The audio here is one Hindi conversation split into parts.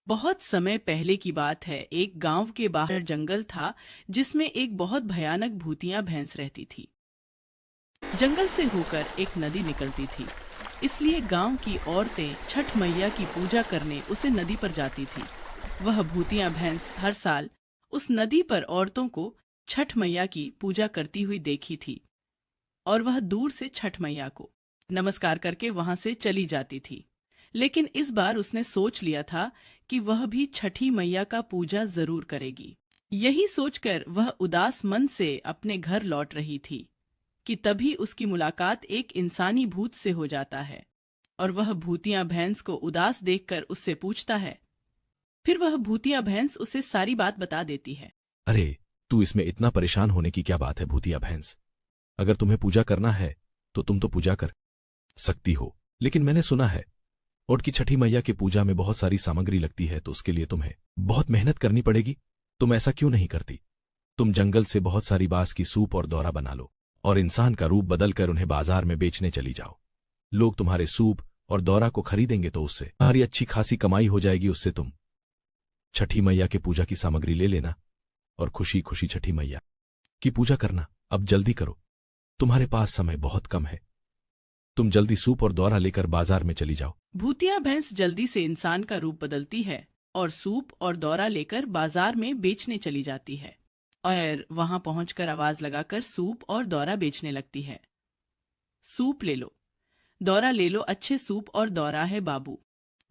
बहुत समय पहले की बात है। एक गांव के बाहर जंगल था जिसमें एक बहुत भयानक भूतिया भैंस रहती थी। जंगल से होकर एक नदी निकलती थी, इसलिए गांव की औरतें छठ मैया की पूजा करने उसे नदी पर जाती थी। वह भूतिया भैंस हर साल उस नदी पर औरतों को छठ मैया की पूजा करती हुई देखी थी और वह दूर से छठ मैया को नमस्कार करके वहां से चली जाती थी। लेकिन इस बार उसने सोच लिया था कि वह भी छठी मैया का पूजा जरूर करेगी। यही सोचकर वह उदास मन से अपने घर लौट रही थी कि तभी उसकी मुलाकात एक इंसानी भूत से हो जाता है और वह भूतिया भैंस को उदास देखकर उससे पूछता है। फिर वह भूतिया भैंस उसे सारी बात बता देती है। अरे, तू इसमें इतना परेशान होने की क्या बात है भूतिया भैंस। अगर तुम्हें पूजा करना है तो तुम तो पूजा कर सकती हो, लेकिन मैंने सुना है ओट की छठी मैया की पूजा में बहुत सारी सामग्री लगती है, तो उसके लिए तुम्हें बहुत मेहनत करनी पड़ेगी। तुम ऐसा क्यों नहीं करती? तुम जंगल से बहुत सारी बांस की सूप और दौरा बना लो और इंसान का रूप बदलकर उन्हें बाजार में बेचने चली जाओ। लोग तुम्हारे सूप और दौरा को खरीदेंगे तो उससे तुम्हारी अच्छी खासी कमाई हो जाएगी। उससे तुम छठी मैया के पूजा की सामग्री ले लेना और खुशी खुशी छठी मैया की पूजा करना। अब जल्दी करो, तुम्हारे पास समय बहुत कम है। तुम जल्दी सूप और दौरा लेकर बाजार में चली जाओ। भूतिया भैंस जल्दी से इंसान का रूप बदलती है और सूप और दौरा लेकर बाजार में बेचने चली जाती है और वहां पहुंचकर आवाज लगाकर सूप और दौरा बेचने लगती है। सूप ले लो, दौरा ले लो, अच्छे सूप और दौरा है बाबू।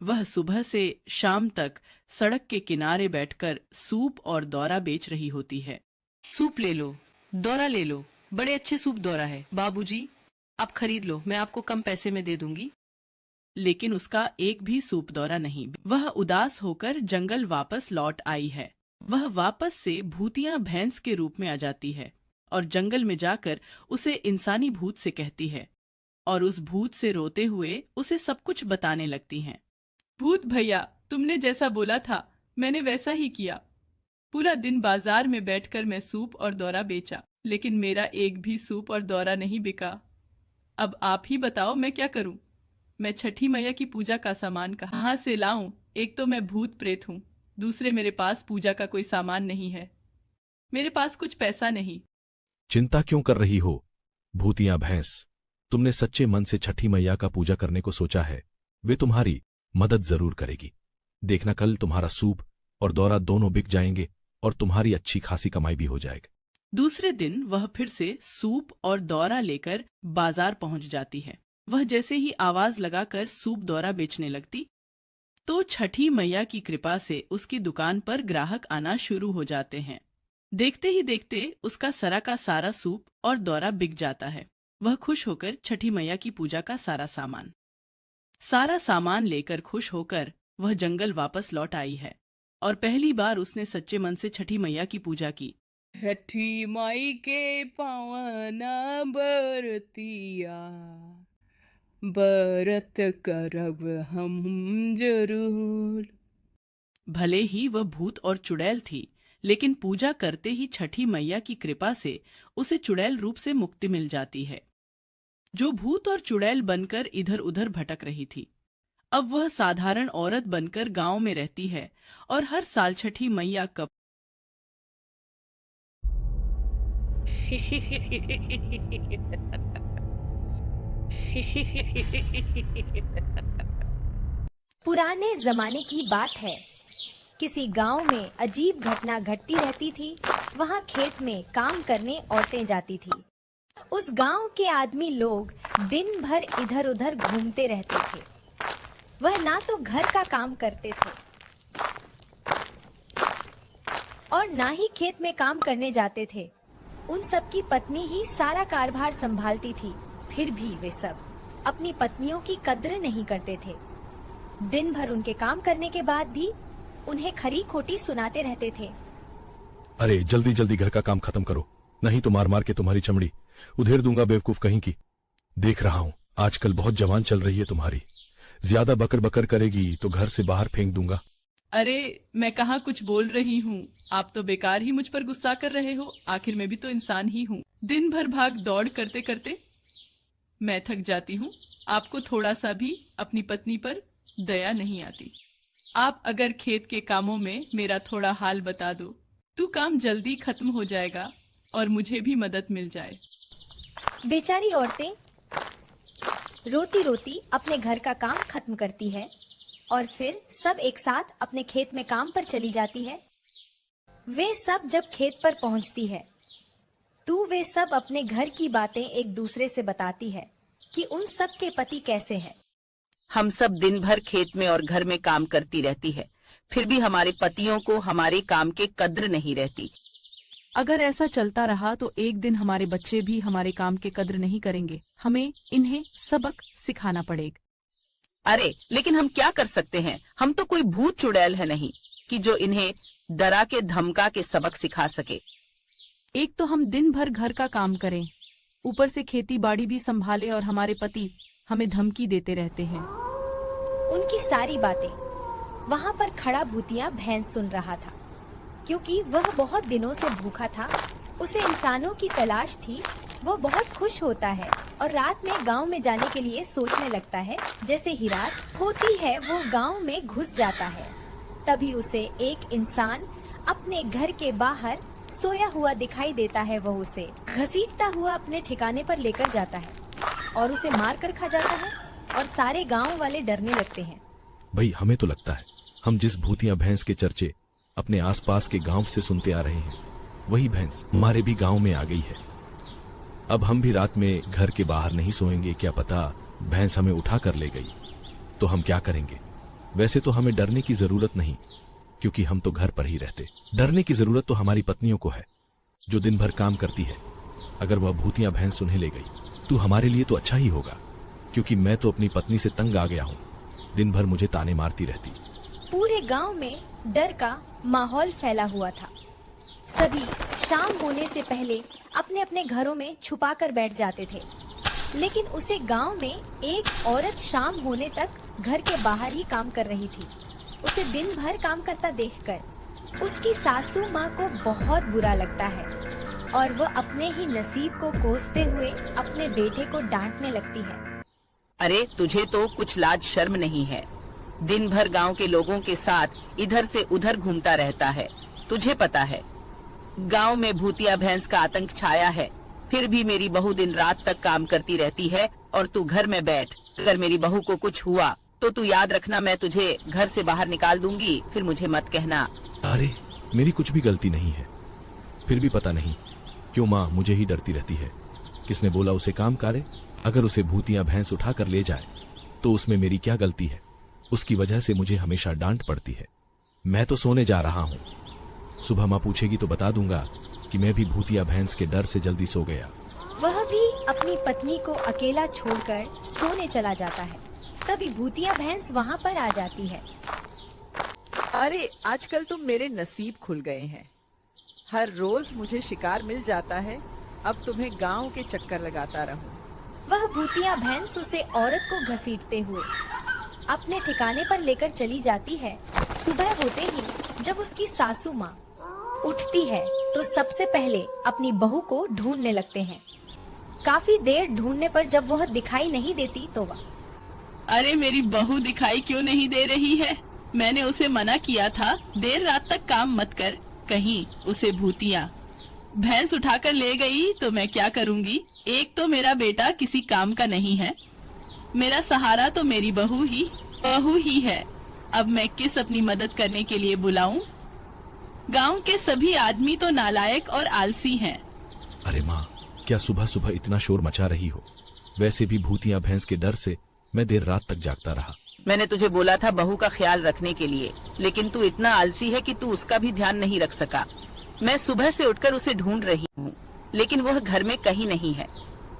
वह सुबह से शाम तक सड़क के किनारे बैठकर सूप और दौरा बेच रही होती है। सूप ले लो, दौरा ले लो, बड़े अच्छे सूप दौरा है बाबूजी, आप खरीद लो, मैं आपको कम पैसे में दे दूंगी। लेकिन उसका एक भी सूप दौरा नहीं। वह उदास होकर जंगल वापस लौट आई है। वह वापस से भूतिया भैंस के रूप में आ जाती है और जंगल में जाकर उसे इंसानी भूत से कहती है और उस भूत से रोते हुए उसे सब कुछ बताने लगती हैं। भूत भैया, तुमने जैसा बोला था मैंने वैसा ही किया। पूरा दिन बाजार में बैठकर मैं सूप और दौरा बेचा, लेकिन मेरा एक भी सूप और दौरा नहीं बिका। अब आप ही बताओ मैं क्या करूं? मैं छठी मैया की पूजा का सामान कहाँ से लाऊं? एक तो मैं भूत प्रेत हूँ, दूसरे मेरे पास पूजा का कोई सामान नहीं है, मेरे पास कुछ पैसा नहीं। चिंता क्यों कर रही हो भूतिया भैंस? तुमने सच्चे मन से छठी मैया का पूजा करने को सोचा है, वे तुम्हारी मदद जरूर करेगी। देखना, कल तुम्हारा सूप और दौरा दोनों बिक जाएंगे और तुम्हारी अच्छी खासी कमाई भी हो जाएगी। दूसरे दिन वह फिर से सूप और दौरा लेकर बाजार पहुंच जाती है। वह जैसे ही आवाज लगाकर सूप दौरा बेचने लगती तो छठी मैया की कृपा से उसकी दुकान पर ग्राहक आना शुरू हो जाते हैं। देखते ही देखते उसका सारा का सारा सूप और दौरा बिक जाता है। वह खुश होकर छठी मैया की पूजा का सारा सामान लेकर खुश होकर वह जंगल वापस लौट आई है और पहली बार उसने सच्चे मन से छठी मैया की पूजा की। छठी माई के पावना बरतिया, बरत करब हम जरूर। भले ही वह भूत और चुड़ैल थी, लेकिन पूजा करते ही छठी मैया की कृपा से उसे चुड़ैल रूप से मुक्ति मिल जाती है, जो भूत और चुड़ैल बनकर इधर उधर भटक रही थी। अब वह साधारण औरत बनकर गांव में रहती है और हर साल छठी मैया का पुराने जमाने की बात है। किसी गांव में अजीब घटना घटती रहती थी। वहां खेत में काम करने औरतें जाती थी। उस गांव के आदमी लोग दिन भर इधर उधर घूमते रहते थे। वह ना तो घर का काम करते थे और ना ही खेत में काम करने जाते थे। उन सब की पत्नी ही सारा कारभार संभालती थी। फिर भी वे सब अपनी पत्नियों की कद्र नहीं करते थे। दिन भर उनके काम करने के बाद भी उन्हें खरी खोटी सुनाते रहते थे। अरे जल्दी जल्दी घर का काम खत्म करो, नहीं तो मार मार के तुम्हारी चमड़ी उधेड़ दूंगा बेवकूफ कहीं की। देख रहा हूं आजकल बहुत जवान चल रही है तुम्हारी, ज्यादा बकर बकर करेगी तो घर से बाहर फेंक दूंगा। अरे मैं कहाँ कुछ बोल रही हूँ, आप तो बेकार ही मुझ पर गुस्सा कर रहे हो। आखिर मैं भी तो इंसान ही हूँ। दिन भर भाग दौड़ करते करते मैं थक जाती हूँ। आपको थोड़ा सा भी अपनी पत्नी पर दया नहीं आती। आप अगर खेत के कामों में मेरा थोड़ा हाल बता दो तो काम जल्दी खत्म हो जाएगा और मुझे भी मदद मिल जाए। बेचारी औरतें रोती रोती अपने घर का काम खत्म करती है और फिर सब एक साथ अपने खेत में काम पर चली जाती है। वे सब जब खेत पर पहुंचती है तो वे सब अपने घर की बातें एक दूसरे से बताती है कि उन सब के पति कैसे हैं। हम सब दिन भर खेत में और घर में काम करती रहती है, फिर भी हमारे पतियों को हमारे काम के कद्र नहीं रहती। अगर ऐसा चलता रहा तो एक दिन हमारे बच्चे भी हमारे काम के कद्र नहीं करेंगे। हमें इन्हें सबक सिखाना पड़ेगा। अरे लेकिन हम क्या कर सकते हैं? हम तो कोई भूत चुड़ैल है नहीं कि जो इन्हें डरा के धमका के सबक सिखा सके। एक तो हम दिन भर घर का काम करें, ऊपर से खेती बाड़ी भी संभाले और हमारे पति हमें धमकी देते रहते हैं। उनकी सारी बातें वहां पर खड़ा भूतिया भैंस सुन रहा था। क्योंकि वह बहुत दिनों से भूखा था, उसे इंसानों की तलाश थी। वो बहुत खुश होता है और रात में गांव में जाने के लिए सोचने लगता है। जैसे ही रात होती है वो गांव में घुस जाता है। तभी उसे एक इंसान अपने घर के बाहर सोया हुआ दिखाई देता है। वह उसे घसीटता हुआ अपने ठिकाने पर लेकर जाता है और उसे मार कर खा जाता है और सारे गांव वाले डरने लगते हैं। भाई, हमें तो लगता है हम जिस भूतिया भैंस के चर्चे अपने आसपास के गांव से सुनते आ रहे हैं, वही भैंस हमारे भी गांव में आ गई है। अब हम भी रात में घर के बाहर नहीं सोएंगे। क्या पता भैंस हमें उठा कर ले गई तो हम क्या करेंगे? वैसे तो हमें डरने की जरूरत नहीं, क्योंकि हम तो घर पर ही रहते। डरने की जरूरत तो हमारी पत्नियों को है, जो दिन भर काम करती है। अगर वह भूतिया भैंस उन्हें ले गई तो हमारे लिए तो अच्छा ही होगा, क्योंकि मैं तो अपनी पत्नी से तंग आ गया हूँ। दिन भर मुझे ताने मारती रहती। पूरे गांव में डर का माहौल फैला हुआ था। सभी शाम होने से पहले अपने अपने घरों में छुपा कर बैठ जाते थे। लेकिन उसे गांव में एक औरत शाम होने तक घर के बाहर ही काम कर रही थी। उसे दिन भर काम करता देखकर उसकी सासू माँ को बहुत बुरा लगता है और वह अपने ही नसीब को कोसते हुए अपने बेटे को डांटने लगती है। अरे तुझे तो कुछ लाज शर्म नहीं है। दिन भर गांव के लोगों के साथ इधर से उधर घूमता रहता है। तुझे पता है गांव में भूतिया भैंस का आतंक छाया है, फिर भी मेरी बहू दिन रात तक काम करती रहती है और तू घर में बैठ। अगर मेरी बहू को कुछ हुआ तो तू याद रखना, मैं तुझे घर से बाहर निकाल दूंगी, फिर मुझे मत कहना। अरे मेरी कुछ भी गलती नहीं है, फिर भी पता नहीं क्यों माँ मुझे ही डरती रहती है। किसने बोला उसे काम करे? अगर उसे भूतिया भैंस उठा कर ले जाए तो उसमें मेरी क्या गलती है? उसकी वजह से मुझे हमेशा डांट पड़ती है। मैं तो सोने जा रहा हूँ। सुबह माँ पूछेगी तो बता दूंगा कि मैं भी भूतिया भैंस के डर से जल्दी सो गया। वह भी अपनी पत्नी को अकेला छोड़कर सोने चला जाता है। तभी भूतिया भैंस वहाँ पर आ जाती है। अरे आजकल तो मेरे नसीब खुल गए हैं। हर रोज मुझे शिकार मिल जाता है। अब तुम्हें गांव के चक्कर लगाता रहूं। वह भूतिया भैंस उसे औरत को घसीटते हुए अपने ठिकाने पर लेकर चली जाती है। सुबह होते ही जब उसकी सासू माँ उठती है तो सबसे पहले अपनी बहू को ढूंढने लगते हैं। काफी देर ढूंढने पर जब वह दिखाई नहीं देती तो वह अरे मेरी बहू दिखाई क्यों नहीं दे रही है? मैंने उसे मना किया था देर रात तक काम मत कर। कहीं उसे भूतिया भैंस उठाकर ले गई तो मैं क्या करूंगी? एक तो मेरा बेटा किसी काम का नहीं है, मेरा सहारा तो मेरी बहू ही है। अब मैं किस अपनी मदद करने के लिए बुलाऊं? गांव के सभी आदमी तो नालायक और आलसी हैं। अरे माँ, क्या सुबह सुबह इतना शोर मचा रही हो? वैसे भी भूतिया भैंस के डर से मैं देर रात तक जागता रहा। मैंने तुझे बोला था बहू का ख्याल रखने के लिए, लेकिन तू इतना आलसी है कि तू उसका भी ध्यान नहीं रख सका। मैं सुबह से उठकर उसे ढूंढ रही हूँ, लेकिन वह घर में कहीं नहीं है।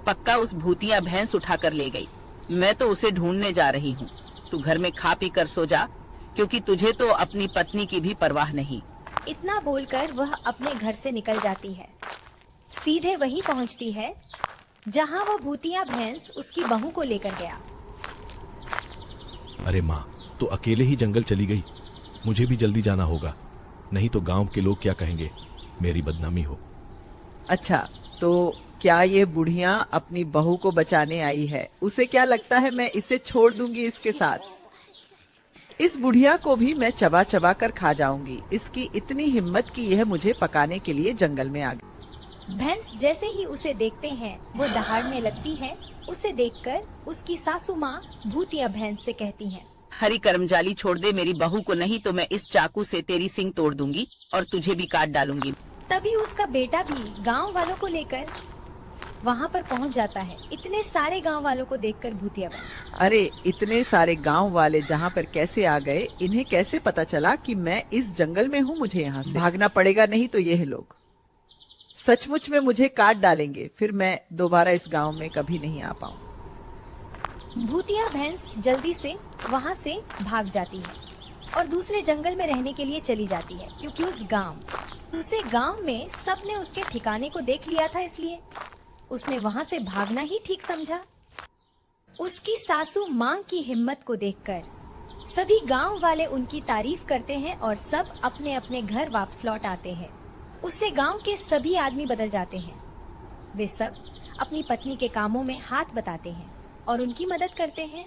पक्का उस भूतिया भैंस उठा कर ले गई। मैं तो उसे ढूंढने जा रही हूँ। तू घर में खा पी कर सो जा, क्योंकि तुझे तो अपनी पत्नी की भी परवाह नहीं। इतना बोलकर वह अपने घर से निकल जाती है। सीधे वहीं पहुंचती है जहां वो भूतिया भैंस उसकी बहू को लेकर गया। अरे माँ, तो अकेले ही जंगल चली गई। मुझे भी जल्दी जाना होगा, नहीं तो गांव के लोग क्या कहेंगे, मेरी बदनामी हो। अच्छा, तो क्या ये बुढ़िया अपनी बहू को बचाने आई है? उसे क्या लगता है मैं इसे छोड़ दूंगी इसके साथ? इस बुढ़िया को भी मैं चबा चबा कर खा जाऊंगी। इसकी इतनी हिम्मत कि यह मुझे पकाने के लिए जंगल में आ गई। भैंस जैसे ही उसे देखते हैं वो दहाड़ने लगती है। उसे देखकर उसकी सासू माँ भूतिया भैंस से कहती हैं, हरी कर्मजाली छोड़ दे मेरी बहू को, नहीं तो मैं इस चाकू से तेरी सिंग तोड़ दूंगी और तुझे भी काट डालूंगी। तभी उसका बेटा भी गांव वालों को लेकर वहां पर पहुंच जाता है। इतने सारे गांव वालों को देखकर भूतिया भैंस, अरे इतने सारे गांव वाले जहाँ पर कैसे आ गए? इन्हें कैसे पता चला कि मैं इस जंगल में हूँ? मुझे यहाँ से भागना पड़ेगा, नहीं तो यह लोग सचमुच में मुझे काट डालेंगे। फिर मैं दोबारा इस गांव में कभी नहीं आ पाऊँ। भूतिया भैंस जल्दी से वहां से भाग जाती है और दूसरे जंगल में रहने के लिए चली जाती है, क्योंकि उसे गांव में सबने उसके ठिकाने को देख लिया था, इसलिए उसने वहां से भागना ही ठीक समझा। उसकी सासू मां की हिम्मत को देखकर सभी गांव वाले उनकी तारीफ करते हैं और सब अपने अपने घर वापस लौट आते हैं। उससे गांव के सभी आदमी बदल जाते हैं। वे सब अपनी पत्नी के कामों में हाथ बटाते हैं और उनकी मदद करते हैं।